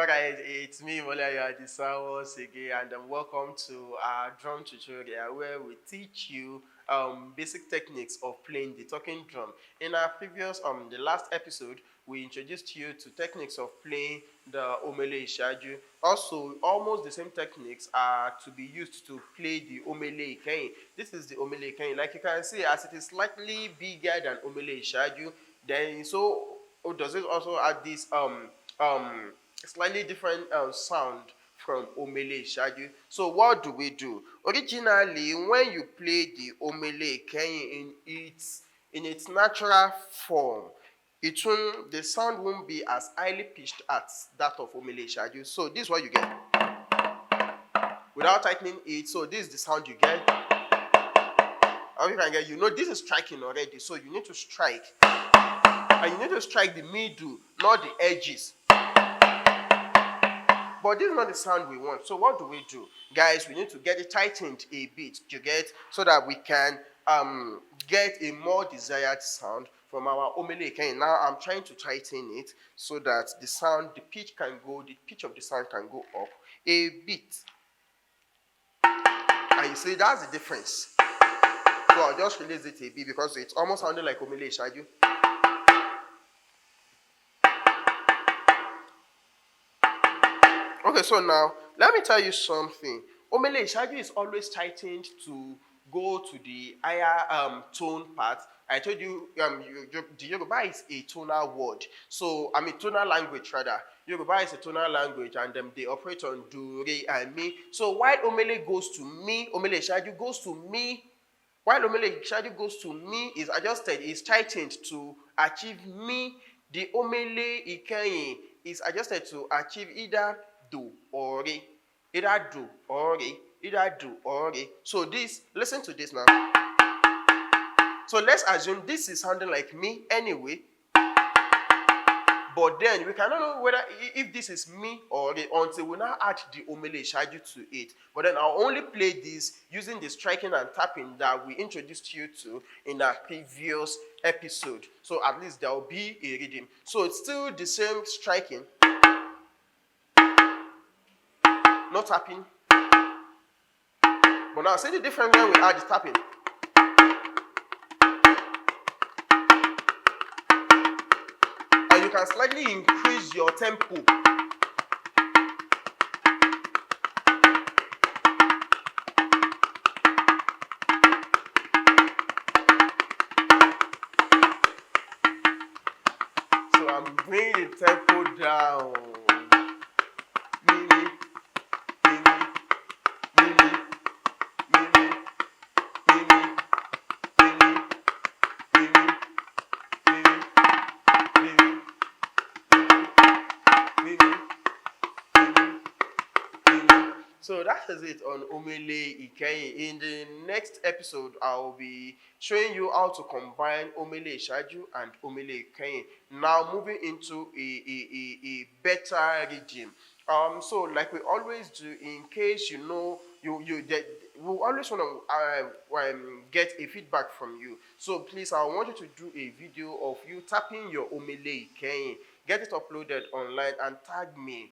Alright, it's me, Omele àtèlé, once again, and welcome to our drum tutorial where we teach you basic techniques of playing the talking drum. In our previous, the last episode, we introduced you to techniques of playing the Omele ìṣáájú. Also, almost the same techniques are to be used to play the Omele ìkẹyìn. This is the Omele ìkẹyìn. Like you can see, as it is slightly bigger than Omele ìṣáájú, then does it also add this slightly different sound from Omele ìṣáájú. So what do we do? Originally, when you play the Omele ìkẹyìn in its natural form, the sound won't be as highly pitched as that of Omele ìṣáájú. So this is what you get. Without tightening it, so this is the sound you get. How you can get, this is striking already, so you need to strike. And you need to strike the middle, not the edges. But this is not the sound we want. So what do we do? Guys, we need to get it tightened a bit, so that we can get a more desired sound from our Omele ìkẹyìn. Now I'm trying to tighten it so that the pitch of the sound can go up a bit. And you see, that's the difference. So I'll just release it a bit because it's almost sounding like Omele ìṣáájú. Okay, so now let me tell you something. Omele ìṣáájú is always tightened to go to the higher tone part. I told you the Yoruba is a tonal word. So tonal language rather. Yoruba is a tonal language, and they operate on do, re, and mi. So while Omele goes to mi, Omele ìṣáájú goes to mi. While Omele ìṣáájú goes to mi is adjusted, is tightened to achieve mi. The Omele ìkẹyìn is adjusted to achieve either do or re, either do or re, either do or re. So listen to this now. So let's assume this is sounding like me anyway, but then we cannot know if this is me or re until we now add the Omele ìṣáájú to it. But then I'll only play this using the striking and tapping that we introduced you to in our previous episode. So at least there will be a rhythm. So it's still the same striking, no tapping. But now see the difference when we add the tapping. And you can slightly increase your tempo. So I'm bringing the tempo down. So that is it on Omele ìkẹyìn. In the next episode, I'll be showing you how to combine Omele ìṣáájú and Omele ìkẹyìn. Now moving into a better rhythm. So like we always do, in case we always want to get a feedback from you. So please, I want you to do a video of you tapping your Omele ìkẹyìn. Get it uploaded online and tag me.